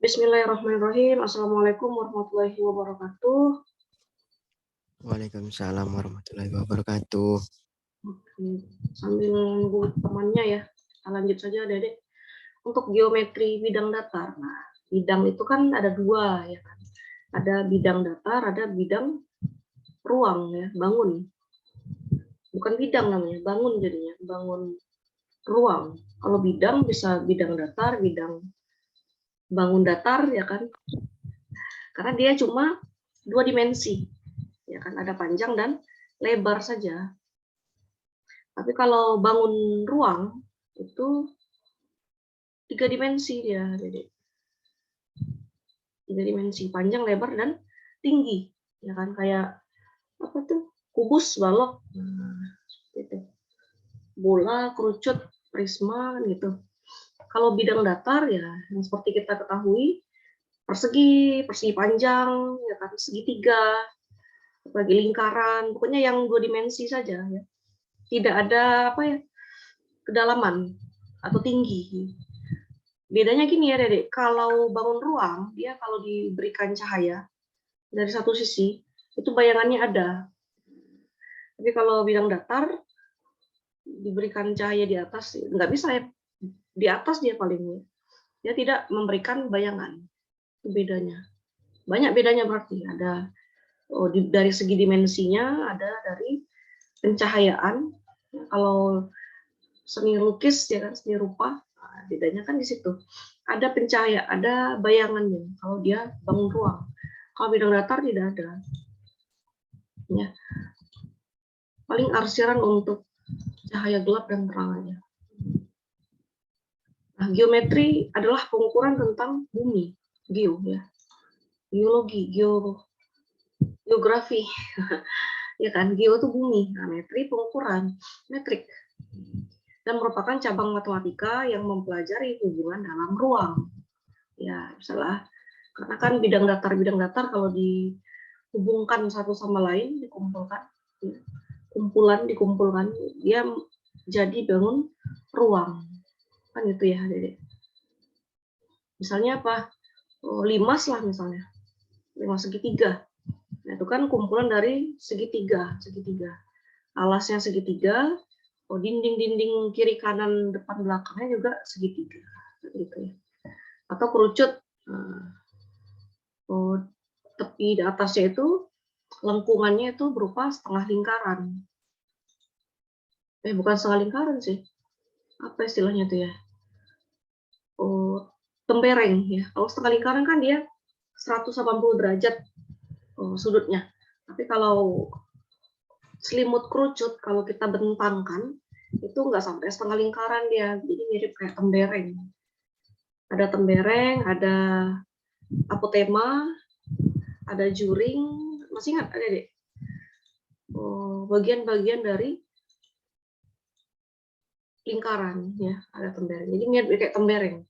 Bismillahirrahmanirrahim. Assalamualaikum warahmatullahi wabarakatuh. Waalaikumsalam warahmatullahi wabarakatuh. Oke, sambil nunggu temannya ya, kita lanjut saja, Dedek. Untuk geometri bidang datar. Nah, bidang itu kan ada dua ya kan. Ada bidang datar, ada bidang ruang ya, bangun. Bukan bidang namanya, bangun jadinya, bangun ruang. Kalau bidang bisa bidang datar, bidang bangun datar ya kan. Karena dia cuma dua dimensi. Ya kan, ada panjang dan lebar saja. Tapi kalau bangun ruang itu 3 dimensi dia, jadi 3 dimensi, panjang, lebar, dan tinggi, ya kan, kayak apa tuh, kubus, balok, gitu. Bola, kerucut, prisma, gitu. Kalau bidang datar ya, yang seperti kita ketahui, persegi, persegi panjang, ya kan, segitiga, bagi lingkaran, pokoknya yang 2 dimensi saja, ya. Tidak ada apa ya, kedalaman atau tinggi. Bedanya gini ya, Dedek, kalau bangun ruang, dia kalau diberikan cahaya dari satu sisi, itu bayangannya ada. Tapi kalau bidang datar, diberikan cahaya di atas, nggak bisa ya, di atas dia paling. Dia tidak memberikan bayangan. Itu bedanya. Banyak bedanya berarti. Ada dari segi dimensinya, ada dari pencahayaan. Kalau seni lukis, ya kan, seni rupa, bedanya kan di situ. Ada pencahayaan, ada bayangannya. Kalau dia bangun ruang. Kalau bidang datar tidak ada. Ya. Paling arsiran untuk cahaya gelap dan terang aja. Nah, geometri adalah pengukuran tentang bumi, geo ya. Geologi, geografi. Ya kan, geo itu bumi. Nah, metri pengukuran, metrik. Dan merupakan cabang matematika yang mempelajari hubungan dalam ruang. Ya, misalnya karena kan bidang datar kalau dihubungkan satu sama lain, dikumpulkan, ya, dikumpulkan, dia jadi bangun ruang. Kan gitu ya, Dede. Misalnya apa? Limas lah misalnya. Limas segitiga. Nah, itu kan kumpulan dari segitiga. Alasnya segitiga, dinding-dinding kiri kanan depan belakangnya juga segitiga. Gitu ya. Atau kerucut. Tepi di atasnya itu lengkungannya itu berupa setengah lingkaran. Bukan setengah lingkaran sih. Apa istilahnya tuh ya? Tembereng ya. Kalau setengah lingkaran kan dia 180 derajat sudutnya. Tapi kalau selimut kerucut, kalau kita bentangkan, itu nggak sampai setengah lingkaran dia. Jadi mirip kayak tembereng. Ada tembereng, ada apotema, ada juring. Masih ingat ada deh? Bagian-bagian dari lingkaran ya, ada tembereng. Jadi mirip kayak tembereng.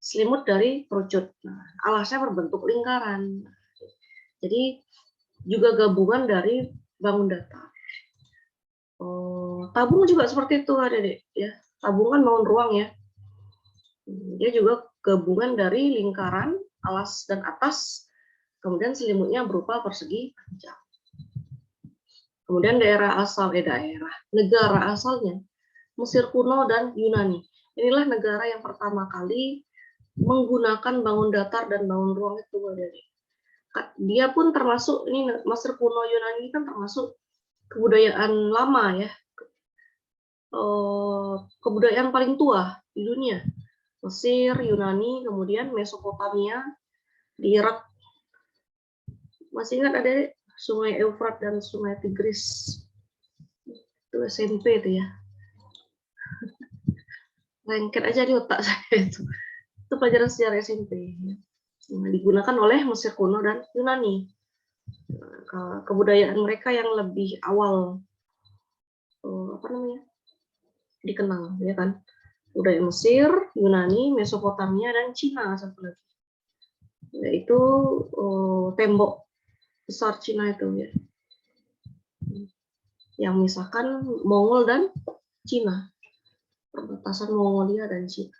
Selimut dari kerucut. Nah, alasnya berbentuk lingkaran. Jadi juga gabungan dari bangun datar. Tabung juga seperti itu ada deh ya. Tabungan bangun ruang ya. Dia juga gabungan dari lingkaran alas dan atas, kemudian selimutnya berupa persegi panjang. Kemudian negara asalnya Mesir kuno dan Yunani. Inilah negara yang pertama kali menggunakan bangun datar dan bangun ruang itu. Dia pun termasuk, ini Mesir kuno Yunani kan termasuk kebudayaan lama ya, kebudayaan paling tua di dunia. Mesir, Yunani, kemudian Mesopotamia, di Irak. Masih ingat ada Sungai Eufrat dan Sungai Tigris? Itu SMP itu ya. Lengket aja di otak saya itu. Itu pelajaran sejarah SMP. Digunakan oleh Mesir kuno dan Yunani. Kebudayaan mereka yang lebih awal dikenal, ya kan? Budaya Mesir, Yunani, Mesopotamia, dan Cina satu lagi. Yaitu tembok besar Cina itu ya. Yang memisahkan Mongol dan Cina. Perbatasan Mongolia dan Cina.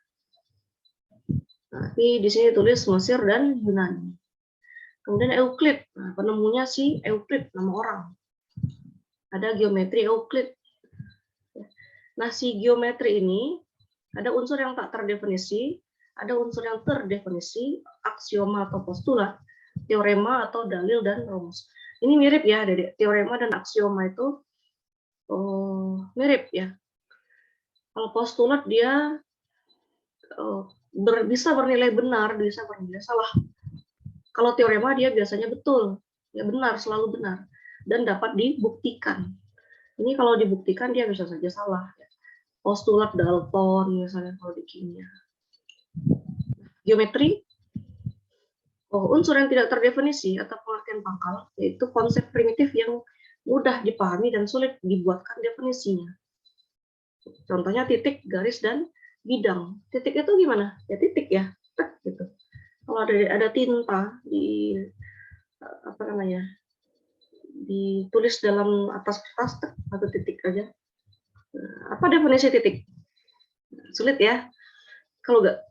Tapi di sini tulis Mesir dan Yunani. Kemudian Euclid, nah, penemunya si Euclid, nama orang. Ada geometri Euclid. Nah, si geometri ini ada unsur yang tak terdefinisi, ada unsur yang terdefinisi, aksioma atau postulat, teorema atau dalil dan rumus. Ini mirip ya, Dede. Teorema dan aksioma itu mirip ya. Kalau postulat dia bisa bernilai benar, bisa bernilai salah. Kalau teorema dia biasanya betul, ya benar, selalu benar, dan dapat dibuktikan. Ini kalau dibuktikan dia bisa saja salah. Postulat Dalton misalnya kalau di kimia. Geometri, unsur yang tidak terdefinisi atau pengertian pangkal, yaitu konsep primitif yang mudah dipahami dan sulit dibuatkan definisinya. Contohnya titik, garis, dan bidang. Titik itu gimana? Ya titik ya, gitu. Kalau ada tinta di apa namanya, ditulis dalam atas kertas atau titik aja. Apa definisi titik? Sulit ya.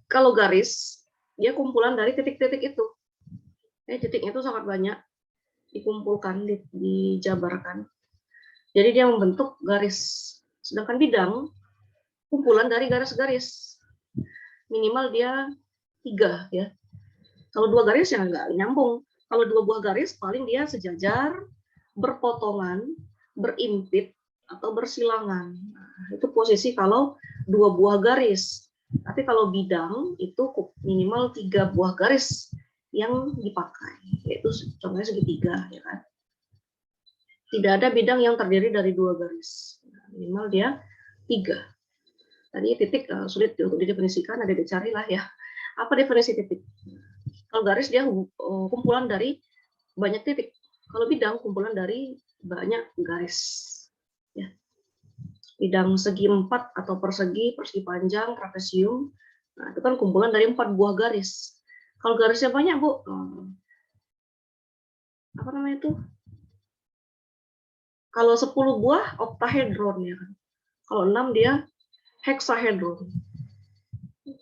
Kalau garis, dia kumpulan dari titik-titik itu. Titiknya itu sangat banyak dikumpulkan, dijabarkan. Jadi dia membentuk garis. Sedangkan bidang kumpulan dari garis-garis. Minimal dia 3 ya. Kalau 2 garis ya nggak nyambung. Kalau 2 buah garis paling dia sejajar, berpotongan, berimpit, atau bersilangan. Nah, itu posisi kalau 2 buah garis. Tapi kalau bidang itu minimal 3 buah garis yang dipakai, yaitu contohnya segitiga, ya kan? Tidak ada bidang yang terdiri dari 2 garis. Minimal dia 3. Tadi titik sulit untuk didefinisikan, ada dicarilah ya. Apa definisi titik? Kalau garis dia kumpulan dari banyak titik. Kalau bidang kumpulan dari banyak garis. Ya. Bidang segi 4 atau persegi panjang, trapesium, nah, itu kan kumpulan dari 4 buah garis. Kalau garisnya banyak, Bu, apa namanya itu? Kalau 10 buah, oktahedron ya kan. Kalau 6 dia heksahedron.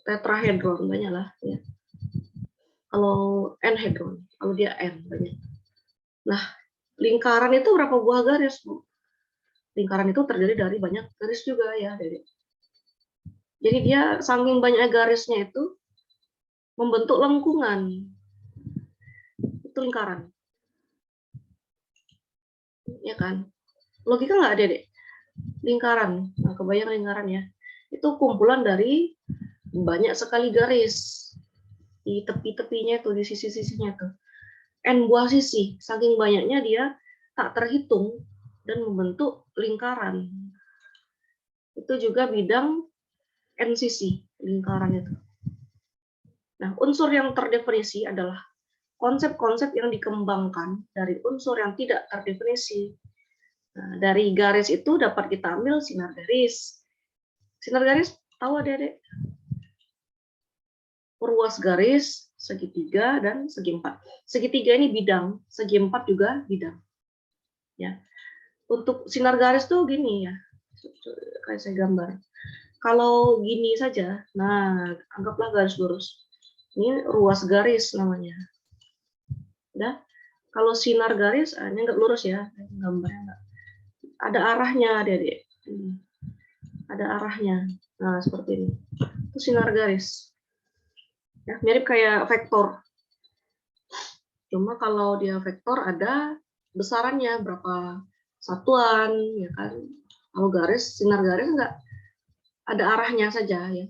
Tetrahedron, banyak lah. Ya. Kalau n-hedron, kalau dia n, banyak. Nah, lingkaran itu berapa buah garis, Bu? Lingkaran itu terdiri dari banyak garis juga ya, Dede. Jadi dia saking banyak garisnya itu membentuk lengkungan. Itu lingkaran. Ya kan? Logika nggak ada, Dek? Lingkaran. Nah, kebayang lingkaran ya. Itu kumpulan dari banyak sekali garis. Di tepi-tepinya itu, di sisi-sisinya tuh. N buah sisi. Saking banyaknya dia tak terhitung dan membentuk lingkaran. Itu juga bidang N sisi, lingkaran itu. Nah, unsur yang terdefinisi adalah konsep-konsep yang dikembangkan dari unsur yang tidak terdefinisi. Nah, dari garis itu dapat kita ambil sinar garis. Sinar garis tahu adik-adik? Ruas garis, segitiga, dan segi 4. Segitiga ini bidang, segi 4 juga bidang. Ya. Untuk sinar garis tuh gini ya, kayak saya gambar. Kalau gini saja, nah anggaplah garis lurus. Ini ruas garis namanya. Udah. Kalau sinar garis, ini enggak lurus ya, gambarnya enggak. Ada arahnya, adik-adik. Ada arahnya. Nah, seperti ini. Itu sinar garis. Ya, mirip kayak vektor. Cuma kalau dia vektor ada besarannya, berapa satuan, ya kan. Kalau garis, sinar garis enggak. Ada arahnya saja ya.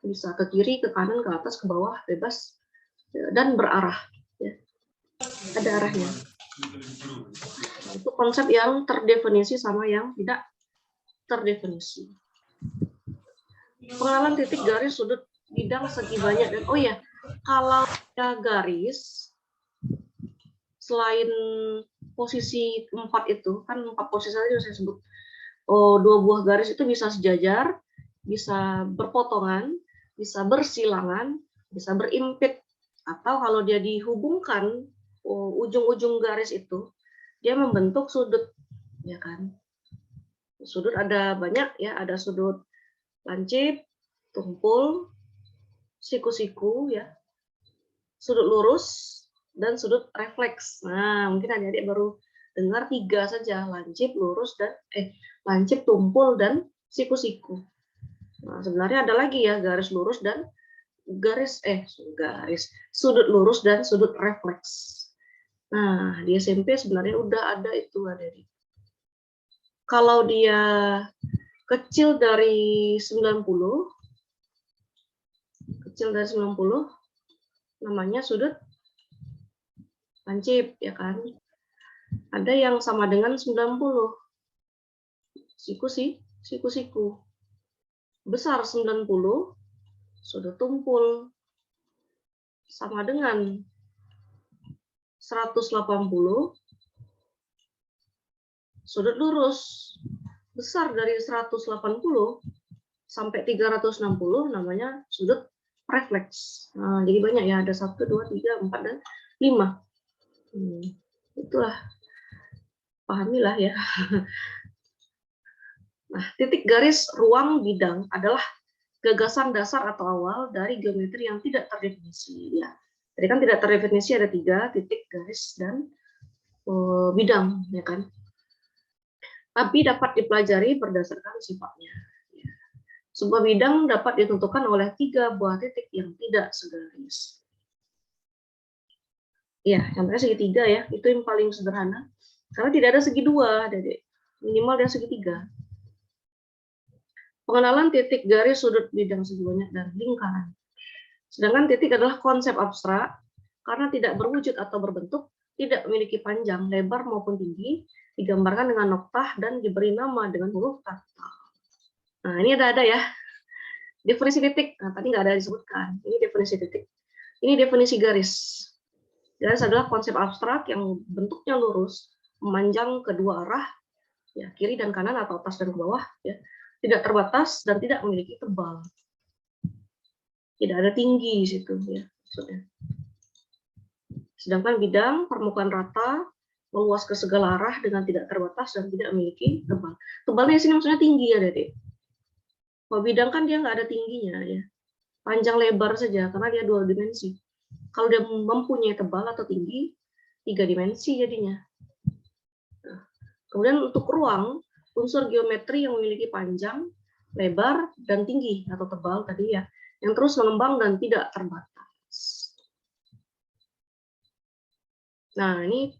Bisa ke kiri, ke kanan, ke atas, ke bawah, bebas. Dan berarah. Ya. Ada arahnya. Nah, itu konsep yang terdefinisi sama yang tidak terdefinisi. Pengenalan titik, garis, sudut, bidang, segi banyak, dan oh ya, kalau ada garis selain posisi 4 itu, kan 4 posisi tadi saya sebut, 2 buah garis itu bisa sejajar, bisa berpotongan, bisa bersilangan, bisa berimpit, atau kalau dia dihubungkan ujung-ujung garis itu, dia membentuk sudut, ya kan? Sudut ada banyak ya, ada sudut lancip, tumpul, siku-siku ya, sudut lurus dan sudut refleks. Nah, mungkin adik-adik baru dengar 3 saja, lancip, lurus, dan lancip, tumpul, dan siku-siku. Nah, sebenarnya ada lagi ya, garis lurus dan garis sudut lurus dan sudut refleks. Nah, di SMP sebenarnya udah ada itu, adik-adik. Kalau dia kecil dari 90, namanya sudut lancip, ya kan? Ada yang sama dengan 90, siku-siku. Besar 90, sudut tumpul, sama dengan 180, sudut lurus. Besar dari 180 sampai 360 namanya sudut refleks. Nah, jadi banyak ya, ada 1, 2, 3, 4, dan 5. Itulah, pahamilah ya. Nah, titik garis ruang bidang adalah gagasan dasar atau awal dari geometri yang tidak terdefinisi. Ya, jadi kan tidak terdefinisi ada 3, titik, garis, dan bidang, ya kan? Tapi dapat dipelajari berdasarkan sifatnya. Sebuah bidang dapat ditentukan oleh 3 buah titik yang tidak segaris. Ya, contohnya segitiga ya, itu yang paling sederhana. Karena tidak ada segi 2, minimal dia segitiga. Pengenalan titik, garis, sudut, bidang segi banyak, dan lingkaran. Sedangkan titik adalah konsep abstrak, karena tidak berwujud atau berbentuk, tidak memiliki panjang, lebar, maupun tinggi, digambarkan dengan noktah, dan diberi nama dengan huruf kata. Nah, ini ada ya. Definisi titik, nah, tadi nggak ada disebutkan. Ini definisi titik. Ini definisi garis. Garis adalah konsep abstrak yang bentuknya lurus, memanjang kedua arah, ya, kiri dan kanan atau atas dan ke bawah, ya, tidak terbatas dan tidak memiliki tebal. Tidak ada tinggi di situ, ya, maksudnya. Sedangkan bidang permukaan rata, meluas ke segala arah dengan tidak terbatas dan tidak memiliki tebal. Tebalnya di sini maksudnya tinggi ya, Dede. Kalau bidang kan dia nggak ada tingginya, ya. Panjang lebar saja karena dia 2 dimensi. Kalau dia mempunyai tebal atau tinggi, 3 dimensi jadinya. Nah, kemudian untuk ruang, unsur geometri yang memiliki panjang, lebar, dan tinggi atau tebal tadi ya, yang terus mengembang dan tidak terbatas. Nah, ini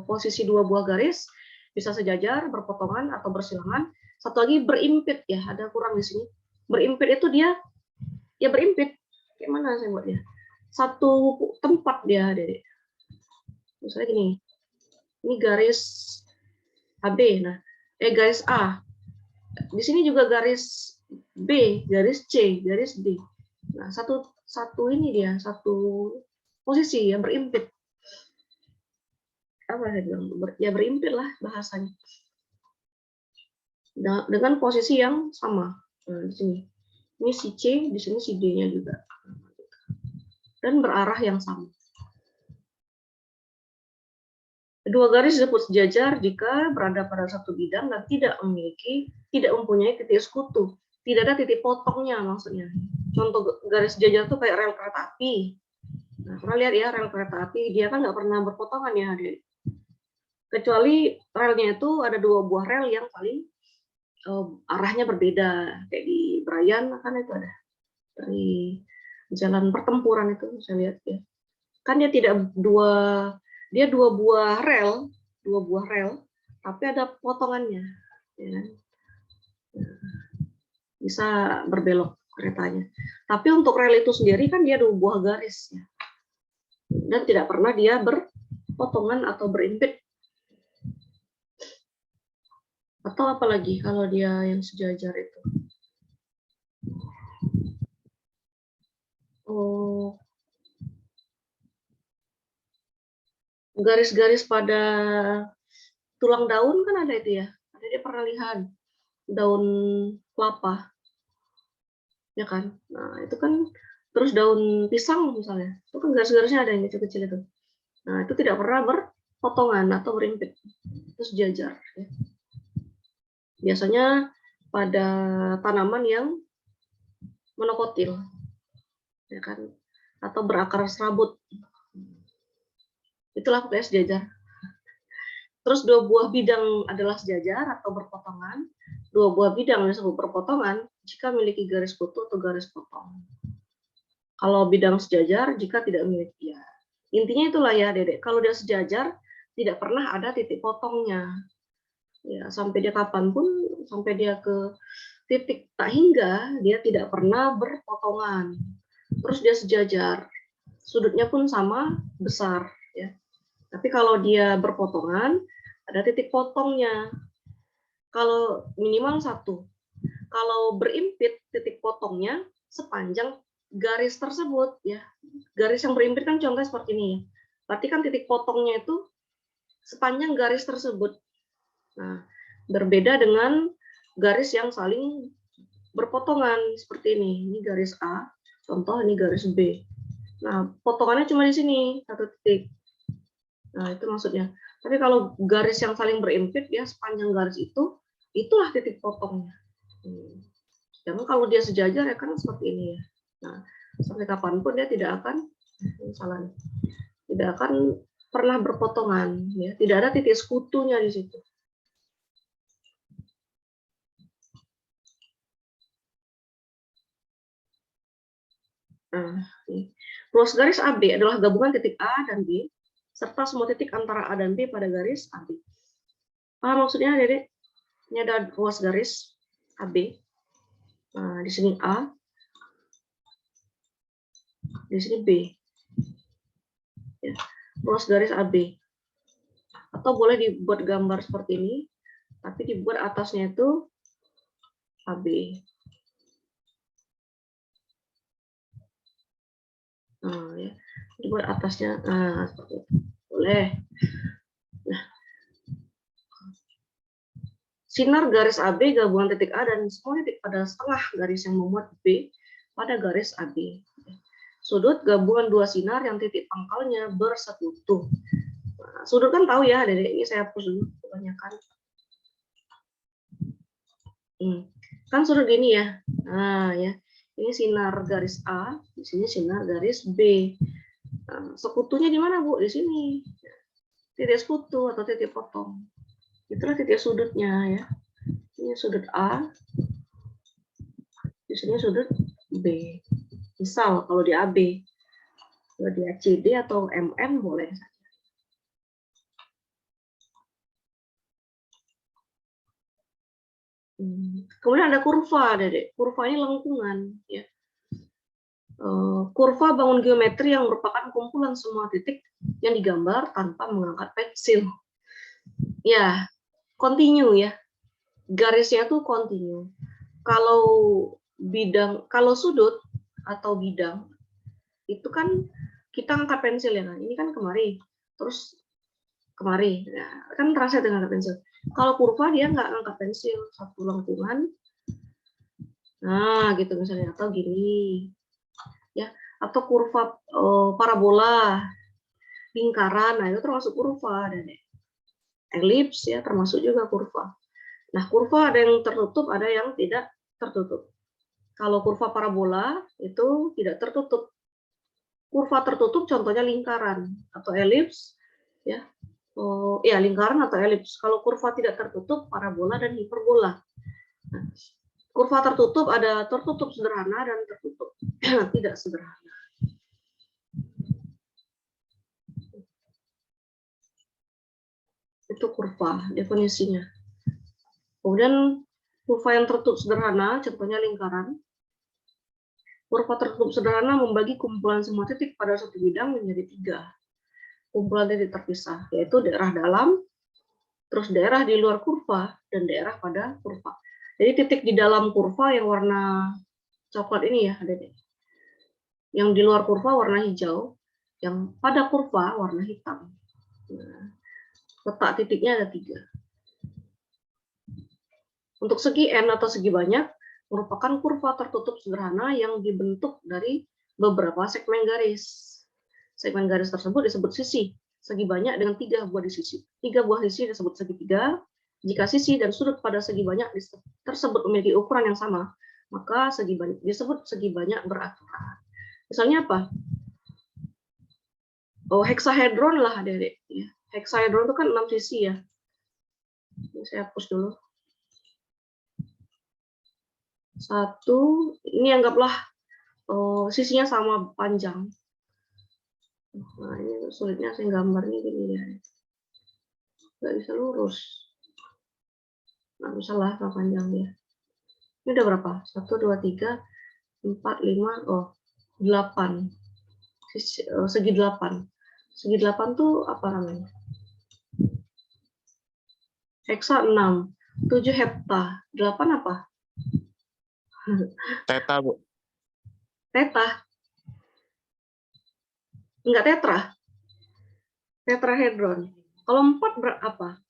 posisi 2 buah garis bisa sejajar, berpotongan, atau bersilangan. Satu lagi berimpit ya, ada kurang di sini. Berimpit itu dia berimpit. Kayak mana saya buat dia? Satu tempat dia, Dede. Misalnya gini, ini garis AB, nah, garis A. Di sini juga garis B, garis C, garis D. Nah, satu ini dia, satu posisi yang berimpit. Apa saya bilang? Ya berimpit lah bahasanya. Dengan posisi yang sama. Nah, di sini. Ini si C, di sini si D-nya juga. Dan berarah yang sama. Kedua garis disebut sejajar jika berada pada satu bidang dan tidak mempunyai titik sekutu. Tidak ada titik potongnya maksudnya. Contoh garis sejajar itu kayak rel kereta api. Nah, pernah lihat ya rel kereta api, dia kan nggak pernah berpotongan ya, adik. Kecuali relnya itu ada 2 buah rel yang paling arahnya berbeda. Kayak di Brian kan itu ada. Dari jalan pertempuran itu saya lihat ya. Kan dia tidak dua buah rel, tapi ada potongannya, ya. Bisa berbelok keretanya. Tapi untuk rel itu sendiri kan dia 2 buah garis, ya. Dan tidak pernah dia berpotongan atau berimpit. Atau apalagi kalau dia yang sejajar itu. Garis-garis pada tulang daun kan ada itu ya. Ada dia pernah lihat daun kelapa, ya kan. Nah itu kan terus daun pisang misalnya, itu kan garis-garisnya ada yang kecil-kecil itu. Nah itu tidak pernah berpotongan atau berimpit, itu sejajar. Ya. Biasanya pada tanaman yang monokotil. ya kan, atau berakar serabut. Itulah pokoknya sejajar. Terus dua buah bidang adalah sejajar atau berpotongan. Dua buah bidang disebut berpotongan jika memiliki garis kutu atau garis potong. Kalau bidang sejajar jika tidak memiliki, ya. Intinya itulah ya, Dedek. Kalau dia sejajar, tidak pernah ada titik potongnya. Ya, sampai dia kapanpun, sampai dia ke titik tak hingga, dia tidak pernah berpotongan. Terus dia sejajar, sudutnya pun sama besar, ya. Tapi kalau dia berpotongan, ada titik potongnya. Kalau minimal satu. Kalau berimpit, titik potongnya sepanjang garis tersebut, ya. Garis yang berimpit kan contohnya seperti ini. Berarti kan titik potongnya itu sepanjang garis tersebut. Nah, berbeda dengan garis yang saling berpotongan seperti ini. Ini garis A, contoh ini garis B. Nah, potongannya cuma di sini, satu titik. Nah, itu maksudnya. Tapi kalau garis yang saling berimpit, ya sepanjang garis itu, itulah titik potongnya. Jangan kalau dia sejajar ya kan seperti ini ya. Nah, sampai kapanpun dia tidak akan tidak akan pernah berpotongan, ya. Tidak ada titik sekutunya di situ. Nah, ruas garis AB adalah gabungan titik A dan B serta semua titik antara A dan B pada garis AB. Maksudnya, Dedek? Ini ada ruas garis AB. Nah, di sini A, di sini B. Ya, ruas garis AB. Atau boleh dibuat gambar seperti ini, tapi dibuat atasnya itu AB. Nah, ya, dibuat atasnya, nah seperti itu. Boleh. Nah, sinar garis AB gabungan titik A dan semua titik pada setengah garis yang memuat B pada garis AB. Sudut gabungan dua sinar yang titik pangkalnya bersekutu. Nah, sudut kan tahu ya, ini saya hapus dulu kebanyakan. Kan sudut gini ya. Nah, ya. Ini sinar garis A, di sini sinar garis B. Nah, sekutunya di mana, Bu? Di sini. Titik sekutu atau titik potong. Itulah titik sudutnya ya. Ini sudut A, di sini sudut B. Misal kalau di AB, kalau di ACD atau MM boleh saja. Kemudian ada kurva, Dedek. Kurva ini lengkungan, ya. Kurva bangun geometri yang merupakan kumpulan semua titik yang digambar tanpa mengangkat pensil. Ya, continue ya. Garisnya tuh continue. Kalau kalau sudut atau bidang itu kan kita angkat pensil ya kan. Ini kan kemari, terus kemari. Nah, kan terasa dengan angkat pensil. Kalau kurva dia nggak angkat pensil, satu lengkungan. Nah, gitu misalnya, atau gini. Ya, atau kurva parabola, lingkaran, nah itu termasuk kurva, dan elips ya termasuk juga kurva. Nah, kurva ada yang tertutup, ada yang tidak tertutup. Kalau kurva parabola itu tidak tertutup. Kurva tertutup contohnya lingkaran atau elips, ya. Ya, lingkaran atau elips. Kalau kurva tidak tertutup, parabola dan hiperbola. Nah, kurva tertutup ada tertutup sederhana dan tertutup tidak sederhana. Itu kurva definisinya. Kemudian kurva yang tertutup sederhana, contohnya lingkaran. Kurva tertutup sederhana membagi kumpulan semua titik pada satu bidang menjadi 3 kumpulan titik terpisah, yaitu daerah dalam, terus daerah di luar kurva, dan daerah pada kurva. Jadi titik di dalam kurva yang warna coklat ini ya, yang di luar kurva warna hijau, yang pada kurva warna hitam. Nah, letak titiknya ada 3. Untuk segi N atau segi banyak, merupakan kurva tertutup sederhana yang dibentuk dari beberapa segmen garis. Segmen garis tersebut disebut sisi. Segi banyak dengan 3 buah di sisi. 3 buah sisi disebut segitiga. Jika sisi dan sudut pada segi banyak tersebut memiliki ukuran yang sama, maka segi banyak disebut segi banyak beraturan. Misalnya apa? Oh, heksahedron lah, adik-adik. Ya. Heksahedron itu kan 6 sisi ya. Ini saya hapus dulu. 1, ini anggaplah sisinya sama panjang. Nah, ini sulitnya saya gambarnya gini ya. Nggak bisa lurus. Nggak bisa lah sama panjang dia. Ini udah berapa? 1, 2, 3, 4, 5, 8. Segi 8. Segi 8 tuh apa namanya? Heksa 6. 7 hepta. 8 apa? Teta, Bu. Teta. Enggak tetra. Tetrahedron. Kalau 4 berapa?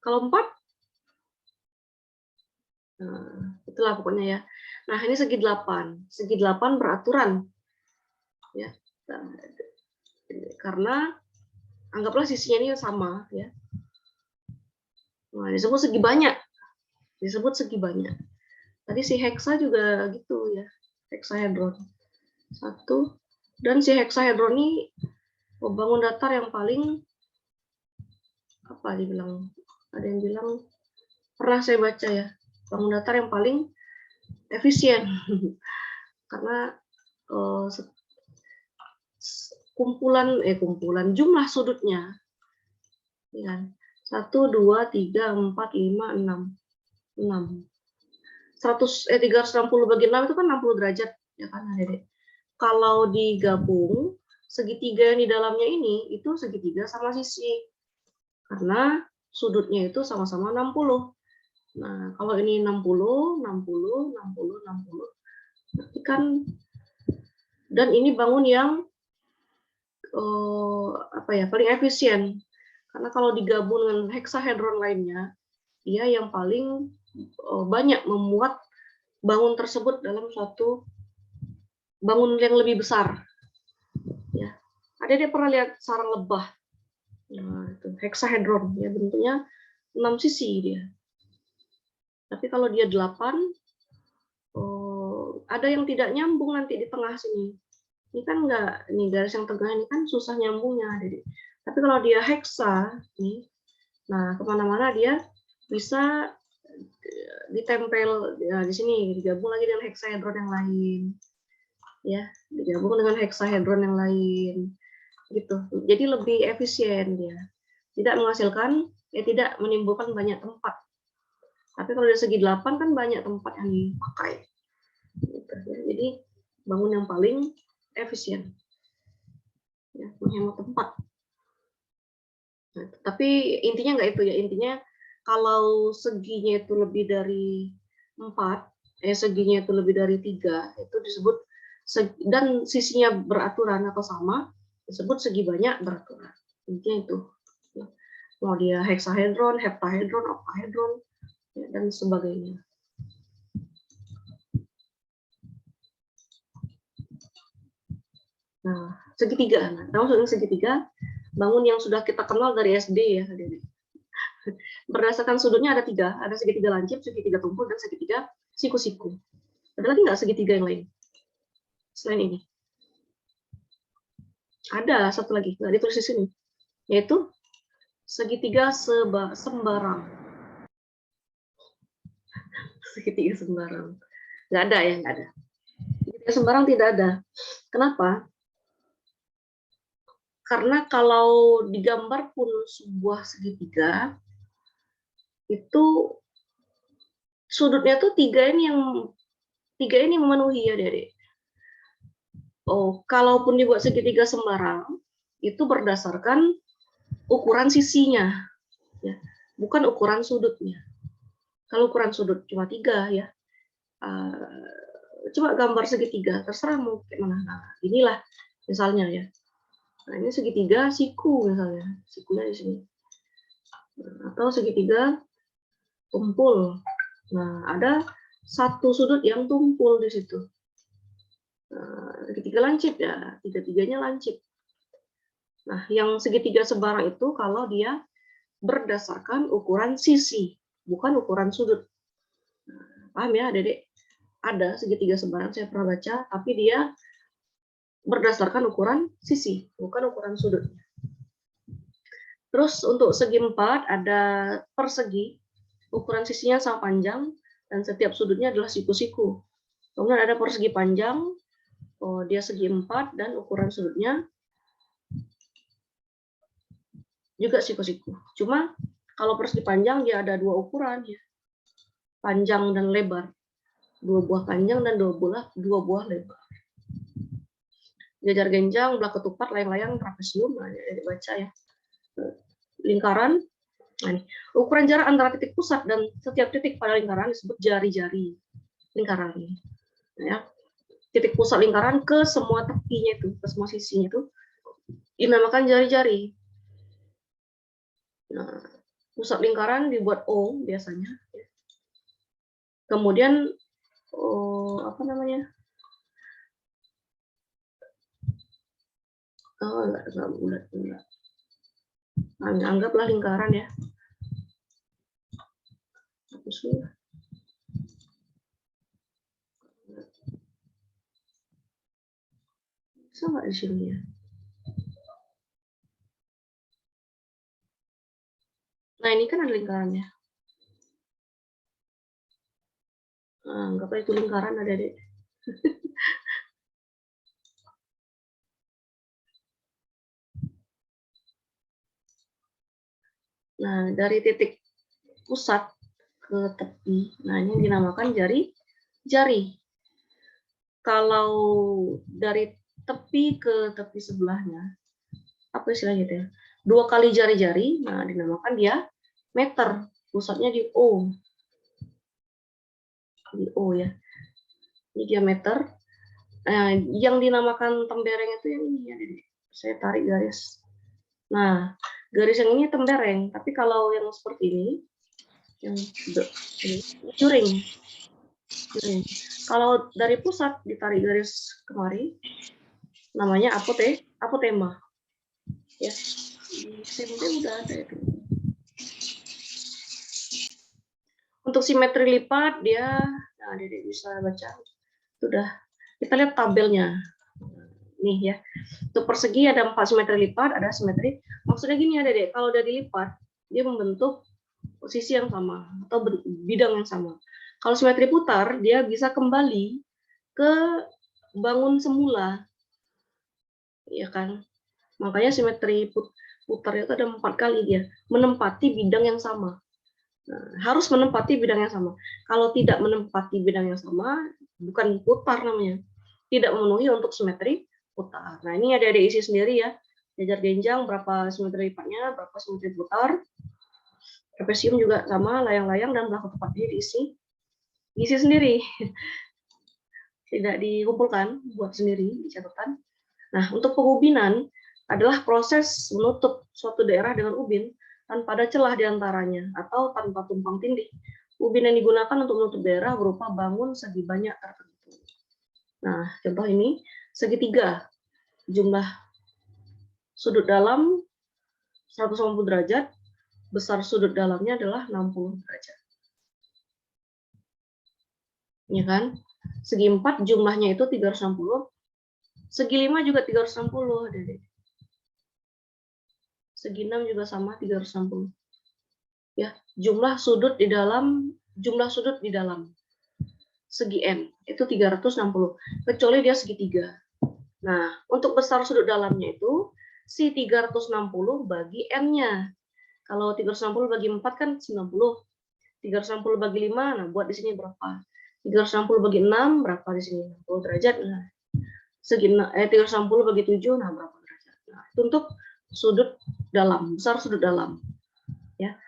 Kalau 4? Nah, itulah pokoknya ya. Nah, ini segi 8. Segi 8 beraturan. Ya. Karena anggaplah sisinya ini sama ya. Nah, disebut segi banyak. Disebut segi banyak. Tadi si heksa juga gitu ya. Heksahedron. 1. Dan si heksahedron ini bangun datar yang paling apa dibilang? Ada yang bilang pernah saya baca ya. Bangun datar yang paling efisien. Karena kumpulan jumlah sudutnya ya kan? 1, 2, 3, 4, 5, 6. 360 bagi 6 itu kan 60 derajat ya kan Adik. Kalau digabung segitiga yang di dalamnya ini itu segitiga sama sisi. Karena sudutnya itu sama-sama 60. Nah, kalau ini 60, 60, 60, 60. Berarti kan dan ini bangun yang paling efisien. Karena kalau digabung dengan heksahedron lainnya, dia yang paling banyak memuat bangun tersebut dalam suatu bangun yang lebih besar. Ya. Ada pernah lihat sarang lebah? Nah, itu heksahedron ya, bentuknya 6 sisi dia. Tapi kalau dia 8, ada yang tidak nyambung nanti di tengah sini. Ini kan enggak, ini garis yang tengah ini kan susah nyambungnya. Tapi kalau dia heksa, nih, nah kemana-mana dia bisa ditempel ya, di sini digabung lagi dengan heksahedron yang lain, ya digabung dengan heksahedron yang lain, gitu. Jadi lebih efisien dia, tidak menghasilkan, tidak menimbulkan banyak tempat. Tapi kalau dari segi 8 kan banyak tempat yang dipakai, gitu, ya. Jadi bangun yang paling efisien, ya, menghemat tempat. Nah, tapi intinya nggak itu ya, intinya kalau seginya itu lebih dari 4, seginya itu lebih dari 3, itu disebut dan sisinya beraturan atau sama, disebut segi banyak beraturan. Intinya itu. Mau dia heksahedron, heptahedron, oktahedron, ya, dan sebagainya. Nah, segitiga. Nah, maksudnya segitiga, bangun yang sudah kita kenal dari SD ya. Berdasarkan sudutnya ada 3, ada segitiga lancip, segitiga tumpul, dan segitiga siku-siku. Ada lagi nggak segitiga yang lain selain ini? Ada satu lagi, nggak ditulis di sini, yaitu segitiga sembarang. Segitiga sembarang. Nggak ada ya, nggak ada. Segitiga sembarang tidak ada. Kenapa? Karena kalau digambar pun sebuah segitiga, itu sudutnya tuh 3 ini memenuhi ya, Dede. Kalaupun dibuat segitiga sembarang, itu berdasarkan ukuran sisinya, ya, bukan ukuran sudutnya. Kalau ukuran sudut cuma 3 ya, coba gambar segitiga, terserah mau kayak mana. Nah, inilah misalnya ya. Nah, ini segitiga siku misalnya, sikunya di sini. Atau segitiga tumpul. Nah, ada satu sudut yang tumpul di situ. Segitiga lancip ya, tiga-tiganya lancip. Nah, yang segitiga sembarang itu kalau dia berdasarkan ukuran sisi, bukan ukuran sudut. Nah, Paham ya, Dedek? Ada segitiga sebaran, saya pernah baca, tapi dia berdasarkan ukuran sisi, bukan ukuran sudut. Terus untuk segi 4 ada persegi, ukuran sisinya sama panjang, dan setiap sudutnya adalah siku-siku. Kemudian ada persegi panjang, dia segi 4, dan ukuran sudutnya juga siku-siku. Cuma kalau persegi panjang dia ada 2 ukuran, ya, panjang dan lebar. 2 buah panjang dan 2 buah lebar. Jajar genjang, belah ketupat, layang-layang, trapesium, nah, baca ya. Lingkaran, nah, ini. Ukuran jarak antara titik pusat dan setiap titik pada lingkaran disebut jari-jari lingkaran. Nah, ya. Titik pusat lingkaran ke semua tepinya itu, ke semua sisinya itu dinamakan jari-jari. Nah, pusat lingkaran dibuat O biasanya. Kemudian apa namanya? Enggak bulat, enggak. Nah, anggaplah lingkaran ya. Bisa nggak di sini ya? Nah, ini kan ada lingkarannya. Nah, anggaplah itu lingkaran ada di. Nah, dari titik pusat ke tepi, nah ini dinamakan jari-jari. Kalau dari tepi ke tepi sebelahnya, apa istilahnya itu ya? 2 kali jari-jari, nah dinamakan dia meter. Pusatnya di O. Di O ya. Ini diameter. Nah, yang dinamakan tembereng itu yang ini ya. Saya tarik garis. Nah, garis yang ini tembereng, tapi kalau yang seperti ini, yang juring. Kalau dari pusat ditarik garis kemari, namanya apotema. Ya, di SMP udah ada itu. Untuk simetri lipat dia, nah Dedek bisa baca. Sudah, kita lihat tabelnya. Nih ya, untuk persegi ada 4 simetri lipat, ada simetri. Maksudnya gini ya Dedek, kalau udah dilipat, dia membentuk posisi yang sama atau bidang yang sama. Kalau simetri putar, dia bisa kembali ke bangun semula, ya kan? Makanya simetri putar itu ada 4 kali dia menempati bidang yang sama. Nah, harus menempati bidang yang sama. Kalau tidak menempati bidang yang sama, bukan putar namanya. Tidak memenuhi untuk simetri putar. Nah, ini ada isi sendiri ya. Jajar genjang berapa simetri lipatnya, berapa simetri putar. Trapesium juga sama, layang-layang dan belah ketupatnya diisi sendiri. Tidak dikumpulkan, buat sendiri di catatan. Nah, untuk pengubinan adalah proses menutup suatu daerah dengan ubin tanpa ada celah di antaranya atau tanpa tumpang tindih. Ubin yang digunakan untuk menutup daerah berupa bangun segi banyak tertentu. Nah, contoh ini segitiga. Jumlah sudut dalam 180 derajat, besar sudut dalamnya adalah 60 derajat. Ya kan? Segi 4 jumlahnya itu 360. Segi 5 juga 360. Segi 6 juga sama 360. Ya, jumlah sudut di dalam segi M itu 360, kecuali dia segitiga. Nah, untuk besar sudut dalamnya itu si 360 bagi M-nya. Kalau 360 bagi 4 kan 90. 360 bagi 5, nah buat di sini berapa? 360 bagi 6 berapa di sini? 60 derajat. Nah, 360 bagi 7, nah berapa derajat? Nah, itu untuk sudut dalam, besar sudut dalam. Ya.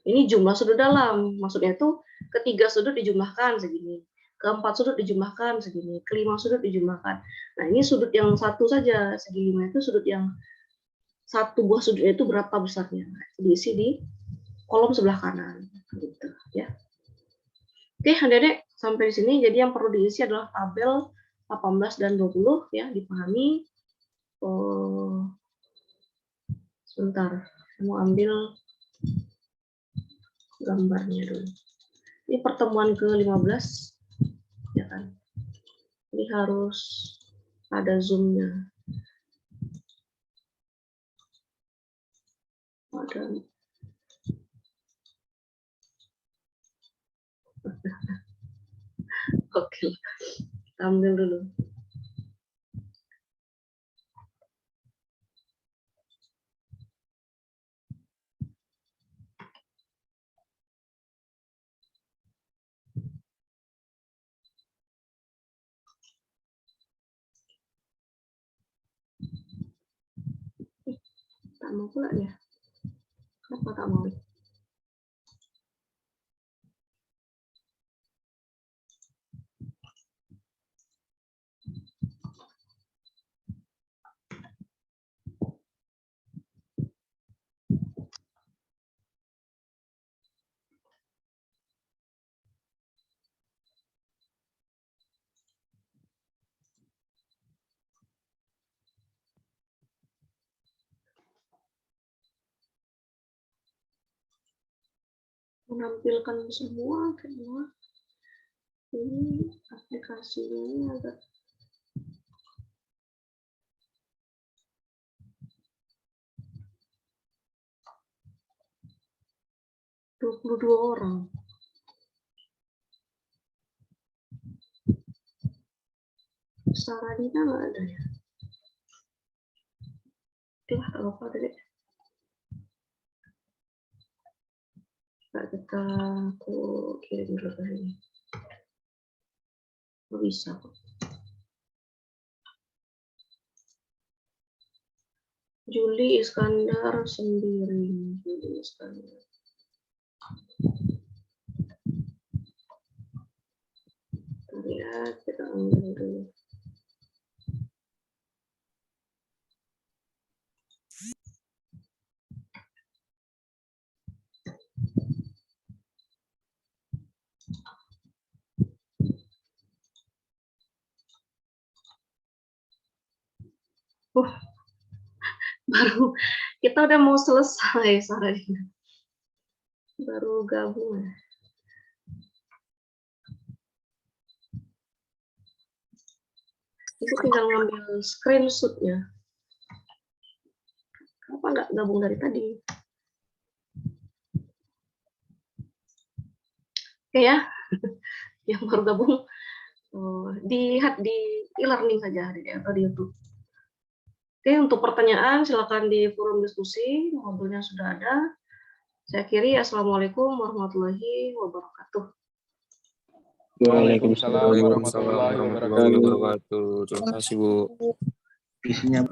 Ini jumlah sudut dalam, maksudnya itu ketiga sudut dijumlahkan segini, keempat sudut dijumlahkan segini, kelima sudut dijumlahkan. Nah, ini sudut yang satu saja, segi 5 itu sudut yang satu buah sudut itu berapa besarnya? Nah, diisi di kolom sebelah kanan, gitu ya. Oke, Adik-adik, sampai di sini. Jadi yang perlu diisi adalah tabel 18 dan 20 ya, dipahami. Sebentar, mau ambil gambarnya dulu. Ini pertemuan ke-15, ya kan? Ini harus ada Zoom-nya. Ada. Oke, kita ambil dulu. Tak mau pula ya. Kenapa tak mau? Menampilkan semua. Ini aplikasinya ini agak (22 orang). Saradina nggak ada ya? Oke, tak apa deh. Kita aku kirim dulu ke sini. Nggak bisa kok. Juli Iskandar sendiri. Juli Iskandar. Lihat, kita ambil dulu. Baru kita udah mau selesai, Saradina. Baru gabung ya. Itu tinggal ngambil screenshot-nya. Kenapa nggak gabung dari tadi? Oke ya, yang baru gabung dilihat di e-learning saja atau di YouTube. Oke, untuk pertanyaan silakan di forum diskusi, modulnya sudah ada. Saya akhiri, Assalamualaikum warahmatullahi wabarakatuh. Waalaikumsalam warahmatullahi wabarakatuh. Terima kasih, Bu. Isinya